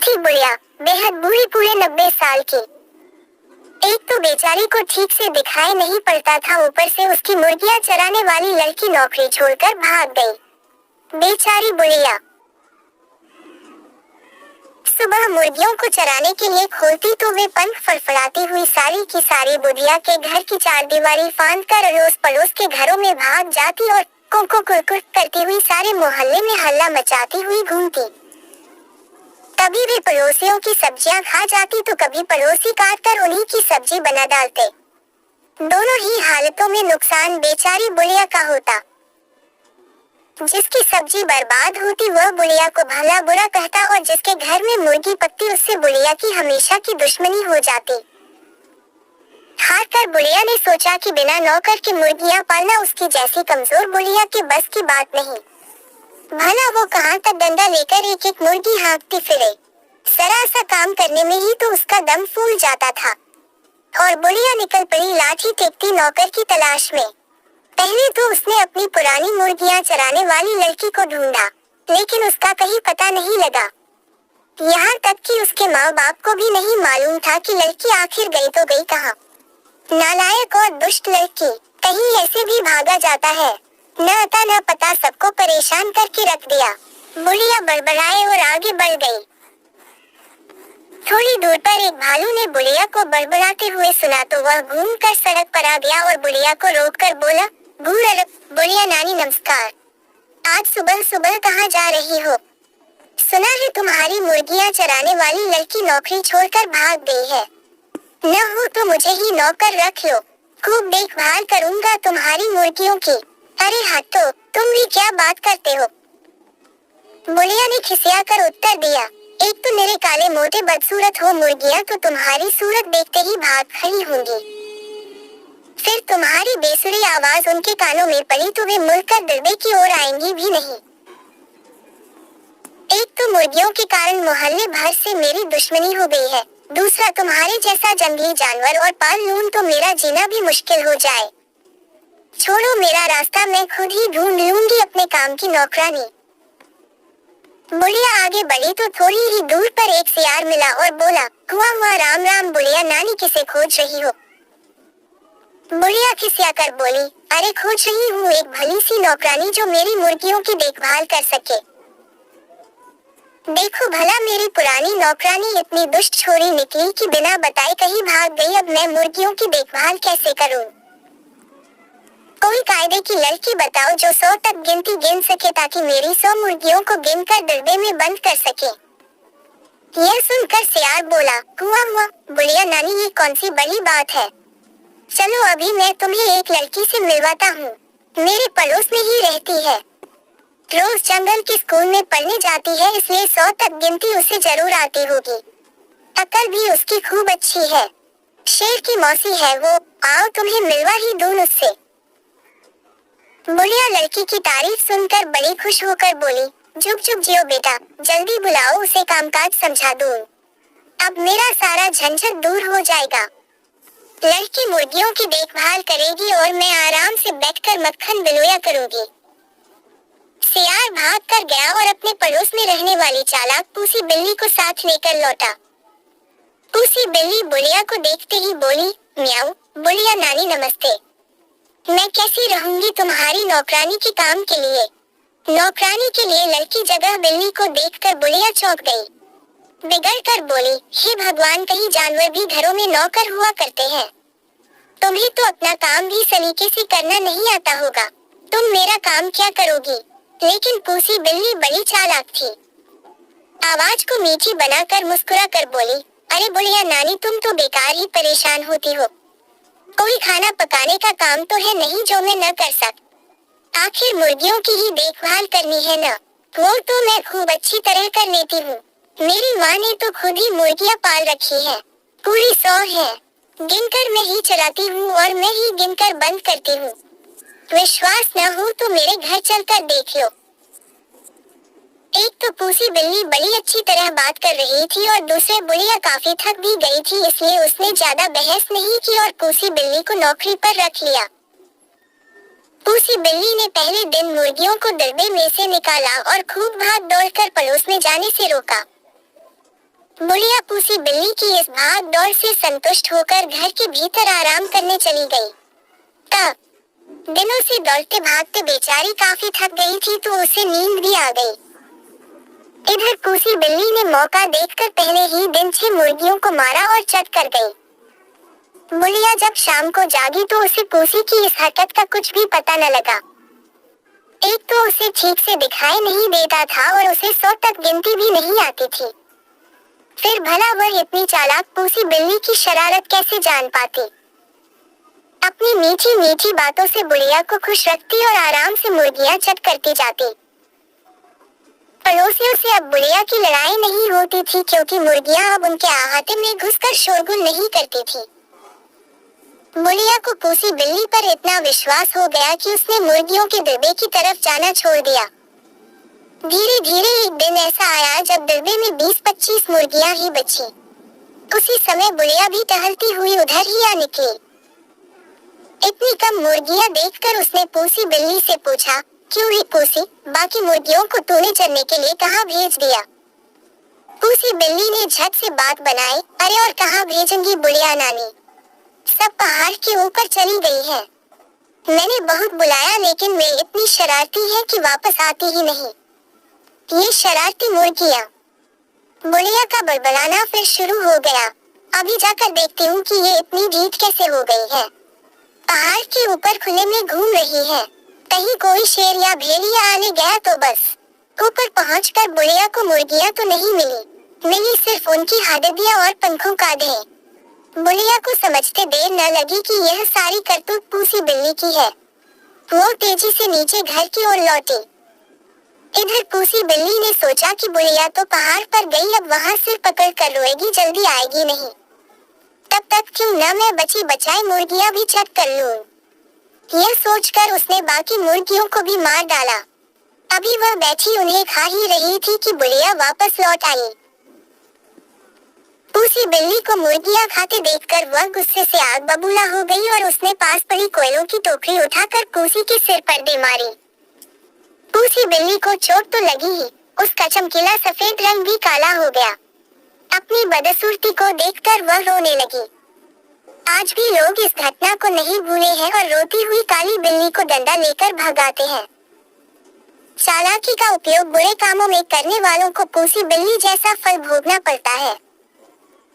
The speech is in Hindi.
थी बुढ़िया, बेहद बूढ़ी, पूरे 90 साल की। एक तो बेचारी को ठीक से दिखाई नहीं पड़ता था, ऊपर से उसकी मुर्गियां चराने वाली लड़की नौकरी छोड़कर भाग गई। बेचारी बुढ़िया सुबह मुर्गियों को चराने के लिए खोलती तो वे पंख फड़फड़ाती हुई सारी की सारी बुढ़िया के घर की चारदीवारी फांद कर अड़ोस पड़ोस के घरों में भाग जाती और कोको कुरकुर करती हुई सारे मोहल्ले में हल्ला मचाती हुई घूमती। कभी वे पड़ोसियों की सब्जियां खा जाती तो कभी पड़ोसी काट कर उन्हीं की सब्जी बना डालते। दोनों ही हालतों में नुकसान बेचारी बुढ़िया का होता। जिसकी सब्जी बर्बाद होती वह बुढ़िया को भला बुरा कहता और जिसके घर में मुर्गी पकती उससे बुढ़िया की हमेशा की दुश्मनी हो जाती। हार कर बुढ़िया ने सोचा कि बिना नौकर की मुर्गियां पालना उसकी जैसी कमजोर बुढ़िया के बस की बात नहीं। भला वो कहाँ तक डंडा लेकर एक एक मुर्गी हाँकती फिरे। जरा सा काम करने में ही तो उसका दम फूल जाता था। और बुढ़िया निकल पड़ी लाठी टेकती नौकर की तलाश में। पहले तो उसने अपनी पुरानी मुर्गियां चराने वाली लड़की को ढूंढा, लेकिन उसका कहीं पता नहीं लगा। यहाँ तक कि उसके माँ बाप को भी नहीं मालूम था कि लड़की आखिर गई तो गई कहाँ। नालायक और दुष्ट लड़की, कहीं ऐसे भी भागा जाता है। न अता न पता, सबको परेशान करके रख दिया। बुढ़िया बड़बड़ाए और आगे बढ़ गई। थोड़ी दूर पर एक भालू ने बुढ़िया को बड़बड़ाते हुए सुना तो वह घूमकर सड़क पर आ गया और बुढ़िया को रोककर बोला, बुढ़िया नानी नमस्कार। आज सुबह सुबह कहाँ जा रही हो? सुना है तुम्हारी मुर्गियां चराने वाली लड़की नौकरी छोड़कर भाग गई है। न हो तो मुझे ही नौकर रख लो, खूब देखभाल करूंगा तुम्हारी मुर्गियों की। अरे हटो, तुम भी क्या बात करते हो? बुढ़िया ने खिसिया कर उत्तर दिया, एक तो मेरे काले मोटे बदसूरत हो मुर्गियां तो तुम्हारी सूरत देखते ही भाग खड़ी होंगी। फिर तुम्हारी बेसुरी आवाज उनके कानों में पड़ी तो वे मुड़कर दरबे की ओर आएंगी भी नहीं। एक तो मुर्गियों के कारण मोहल्ले भर से मेरी दुश्मनी हो गई है, दूसरा तुम्हारे जैसा जंगली जानवर और पाल लूं तो मेरा जीना भी मुश्किल हो जाए। छोड़ो मेरा रास्ता, मैं खुद ही ढूंढ लूंगी अपने काम की नौकरानी। बुढ़िया आगे बढ़ी तो थोड़ी ही दूर पर एक सियार मिला और बोला, हुआ राम राम बुढ़िया नानी, किसे खोज रही हो? बुढ़िया खिसिया कर बोली, अरे खोज रही हूँ एक भली सी नौकरानी जो मेरी मुर्गियों की देखभाल कर सके। देखो भला मेरी पुरानी नौकरानी इतनी दुष्ट छोरी निकली कि बिना बताए कहीं भाग गई। अब मैं मुर्गियों की देखभाल कैसे करूँ? कोई कायदे की लड़की बताओ जो 100 तक गिनती गिन सके ताकि मेरी 100 मुर्गियों को गिनकर डब्बे में बंद कर सके। यह सुनकर सियार बोला, हुआ बुढ़िया नानी, ये कौन सी बड़ी बात है। चलो अभी मैं तुम्हें एक लड़की से मिलवाता हूँ, मेरे पड़ोस में ही रहती है। रोज जंगल के स्कूल में पढ़ने जाती है, इसलिए 100 तक गिनती उसे जरूर आती होगी। अकल भी उसकी खूब अच्छी है। शेर की मौसी है वो, आओ तुम्हें मिलवा ही दूं उससे। बुढ़िया लड़की की तारीफ सुनकर बड़ी खुश होकर बोली, जुग जुग जियो बेटा, जल्दी बुलाओ उसे कामकाज समझा दूं। अब मेरा सारा झंझट दूर हो जाएगा। लड़की मुर्गियों की देखभाल करेगी और मैं आराम से बैठकर मक्खन बिलोया करूंगी। सियार भाग कर गया और अपने पड़ोस में रहने वाली चालाक पूसी बिल्ली को साथ लेकर लौटा। पूसी बिल्ली बुढ़िया को देखते ही बोली, म्याऊ, बुढ़िया नानी नमस्ते। मैं कैसी रहूंगी तुम्हारी नौकरानी के काम के लिए? नौकरानी के लिए लड़की जगह बिल्ली को देखकर बुढ़िया चौंक गई। बिगड़ कर बोली, हे भगवान, कहीं जानवर भी घरों में नौकर हुआ करते हैं। तुम्हें तो अपना काम भी सलीके से करना नहीं आता होगा, तुम मेरा काम क्या करोगी? लेकिन पूसी बिल्ली बड़ी चालाक थी। आवाज को मीठी बनाकर मुस्कुरा कर बोली, अरे बुढ़िया नानी, तुम तो बेकार ही परेशान होती हो। कोई खाना पकाने का काम तो है नहीं जो मैं न कर सक। आखिर मुर्गियों की ही देखभाल करनी है न, वो तो मैं खूब अच्छी तरह कर लेती हूँ। मेरी माँ ने तो खुद ही मुर्गियाँ पाल रखी है, पूरी 100 है। गिनकर मैं ही चलाती हूँ और मैं ही गिनकर बंद करती हूँ। विश्वास न हो तो मेरे घर चलकर देख लो। एक तो पूसी बिल्ली बड़ी अच्छी तरह बात कर रही थी और दूसरे बुढ़िया काफी थक भी गई थी, इसलिए उसने ज्यादा बहस नहीं की और पूसी बिल्ली को नौकरी पर रख लिया। पूसी बिल्ली ने पहले दिन मुर्गियों को दरबे में से निकाला और खूब भाग दौड़कर पड़ोस में जाने से रोका। बुढ़िया पूसी बिल्ली की इस भाग दौड़ से संतुष्ट होकर घर के भीतर आराम करने चली गई। दिनों से दौड़ते भागते बेचारी काफी थक गई थी तो उसे नींद भी आ गई। इधर पूसी बिल्ली ने मौका देखकर पहले ही दिन 6 मुर्गियों को मारा और चट कर गई। बुढ़िया जब शाम को जागी तो उसे पूसी की इस हरकत का कुछ भी पता न लगा। एक तो उसे ठीक से दिखाई नहीं देता था और उसे 100 तक गिनती भी नहीं आती थी। फिर भला वह इतनी चालाक पूसी बिल्ली की शरारत कैसे जान पाती। अपनी मीठी मीठी बातों से बुढ़िया को खुश रखती और आराम से मुर्गियां चट करती जाती। पड़ोसियों से अब बुढ़िया की लड़ाई नहीं होती थी क्योंकि मुर्गियां अब उनके अहाते में घुसकर शोरगुल नहीं करती थी। बुढ़िया को पूसी बिल्ली पर इतना विश्वास हो गया कि उसने मुर्गियों के डिब्बे की तरफ जाना छोड़ दिया। धीरे धीरे एक दिन ऐसा आया जब डिब्बे में 20-25 मुर्गियां ही बची। उसी समय बुढ़िया भी टहलती हुई उधर ही आ निकली। इतनी कम मुर्गियां देखकर उसने पूसी बिल्ली से पूछा, क्यों ही पूसी, बाकी मुर्गियों को तूने चरने के लिए कहाँ भेज दिया? पूसी बिल्ली ने झट से बात बनाई, अरे और कहाँ भेजूंगी बुढ़िया नानी, सब पहाड़ के ऊपर चली गई है। मैंने बहुत बुलाया लेकिन वे इतनी शरारती है कि वापस आती ही नहीं। ये शरारती मुर्गियां। बुढ़िया का बड़बड़ाना फिर शुरू हो गया। अभी जाकर देखती हूँ कि ये इतनी ढीठ कैसे हो गई है। पहाड़ के ऊपर खुले में घूम रही है, कहीं कोई शेर या भेड़िया आने गया तो बस। ऊपर पहुंचकर बुढ़िया को मुर्गियां तो नहीं मिली सिर्फ उनकी हड्डियां और पंखों का ढेर। बुढ़िया को समझते देर न लगी कि यह सारी करतूत पूसी बिल्ली की है। वो तेजी से नीचे घर की ओर लौटी। इधर पूसी बिल्ली ने सोचा कि बुढ़िया तो पहाड़ पर गई, अब वहाँ सिर पकड़ कर रोएगी, जल्दी आएगी नहीं। तब तक क्यों न मैं बची बचाई मुर्गियां भी चट कर लूं। यह सोचकर उसने बाकी मुर्गियों को भी मार डाला। अभी वह बैठी उन्हें खा ही रही थी कि बुढ़िया वापस लौट आई। पूसी बिल्ली को मुर्गियां खाते देखकर वह गुस्से से आग बबूला हो गई और उसने पास पड़ी कोयलों की टोकरी उठाकर पूसी के सिर पर दे मारी। पूसी बिल्ली को चोट तो लगी ही, उसका चमकीला सफेद रंग भी काला हो गया। अपनी बदसूरती को देखकर वह रोने लगी। आज भी लोग इस घटना को नहीं भूले हैं और रोती हुई काली बिल्ली को डंडा लेकर भगाते हैं। चालाकी का उपयोग बुरे कामों में करने वालों को पूसी बिल्ली जैसा फल भोगना पड़ता है।